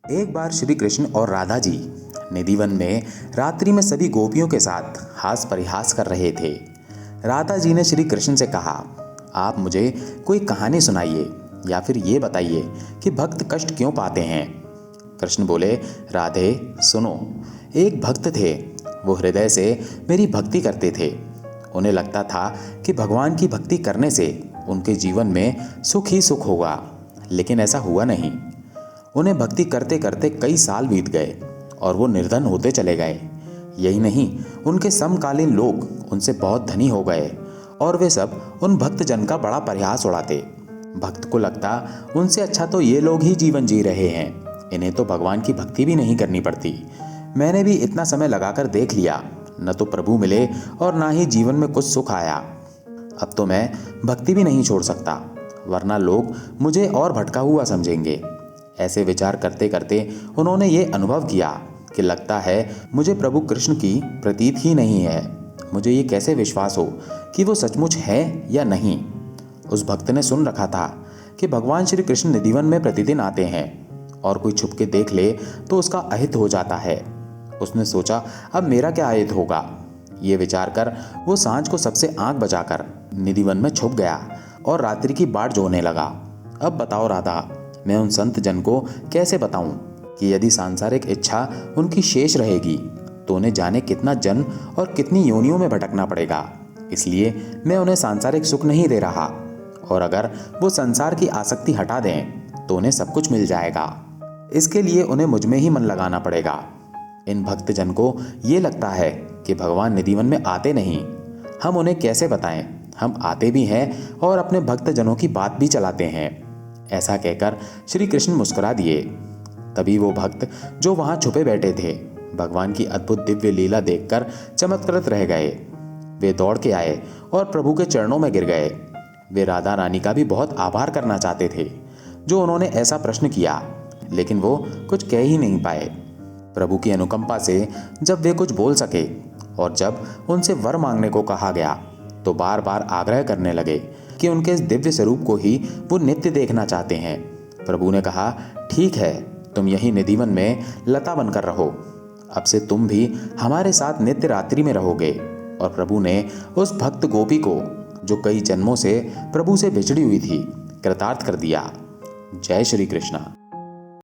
एक बार श्री कृष्ण और राधा जी निधिवन में रात्रि में सभी गोपियों के साथ हास परिहास कर रहे थे। राधा जी ने श्री कृष्ण से कहा, आप मुझे कोई कहानी सुनाइए या फिर ये बताइए कि भक्त कष्ट क्यों पाते हैं। कृष्ण बोले, राधे सुनो, एक भक्त थे, वो हृदय से मेरी भक्ति करते थे। उन्हें लगता था कि भगवान की भक्ति करने से उनके जीवन में सुख ही सुख होगा, लेकिन ऐसा हुआ नहीं। उन्हें भक्ति करते करते कई साल बीत गए और वो निर्धन होते चले गए। यही नहीं, उनके समकालीन लोग उनसे बहुत धनी हो गए और वे सब उन भक्त जन का बड़ा परिहास उड़ाते। भक्त को लगता उनसे अच्छा तो ये लोग ही जीवन जी रहे हैं, इन्हें तो भगवान की भक्ति भी नहीं करनी पड़ती। मैंने भी इतना समय लगाकर देख लिया, न तो प्रभु मिले और ना ही जीवन में कुछ सुख आया। अब तो मैं भक्ति भी नहीं छोड़ सकता, वरना लोग मुझे और भटका हुआ समझेंगे। ऐसे विचार करते करते उन्होंने ये अनुभव किया कि लगता है मुझे प्रभु कृष्ण की प्रतीत ही नहीं है। मुझे ये कैसे विश्वास हो कि वो सचमुच है या नहीं। उस भक्त ने सुन रखा था कि भगवान श्री कृष्ण निधिवन में प्रतिदिन आते हैं और कोई छुप के देख ले तो उसका अहित हो जाता है। उसने सोचा, अब मेरा क्या अहित होगा। ये विचार कर वो सांझ को सबसे आंख बचाकर निधिवन में छुप गया और रात्रि की बाट जोहने लगा। अब बताओ राधा, मैं उन संत जन को कैसे बताऊं कि यदि सांसारिक इच्छा उनकी शेष रहेगी तो उन्हें जाने कितना जन्म और कितनी योनियों में भटकना पड़ेगा। इसलिए मैं उन्हें सांसारिक सुख नहीं दे रहा, और अगर वो संसार की आसक्ति हटा दें तो उन्हें सब कुछ मिल जाएगा। इसके लिए उन्हें मुझ में ही मन लगाना पड़ेगा। इन भक्त जन को ये लगता है कि भगवान निधिवन में आते नहीं। हम उन्हें कैसे बताएं, हम आते भी हैं और अपने भक्त जनों की बात भी चलाते हैं। ऐसा कहकर श्री कृष्ण मुस्कुरा दिए। तभी वो भक्त जो वहां छुपे बैठे थे भगवान की अद्भुत दिव्य लीला देखकर चमत्कृत रह गए। वे दौड़ के आए और प्रभु के चरणों में गिर गए। वे राधा रानी का भी बहुत आभार करना चाहते थे जो उन्होंने ऐसा प्रश्न किया, लेकिन वो कुछ कह ही नहीं पाए। प्रभु की अनुकंपा से जब वे कुछ बोल सके और जब उनसे वर मांगने को कहा गया तो बार बार आग्रह करने लगे कि उनके इस दिव्य स्वरूप को ही वो नित्य देखना चाहते हैं। प्रभु ने कहा, ठीक है, तुम यही निधिवन में लता बनकर रहो। अब से तुम भी हमारे साथ नित्य रात्रि में रहोगे। और प्रभु ने उस भक्त गोपी को, जो कई जन्मों से प्रभु से बिछड़ी हुई थी, कृतार्थ कर दिया। जय श्री कृष्ण।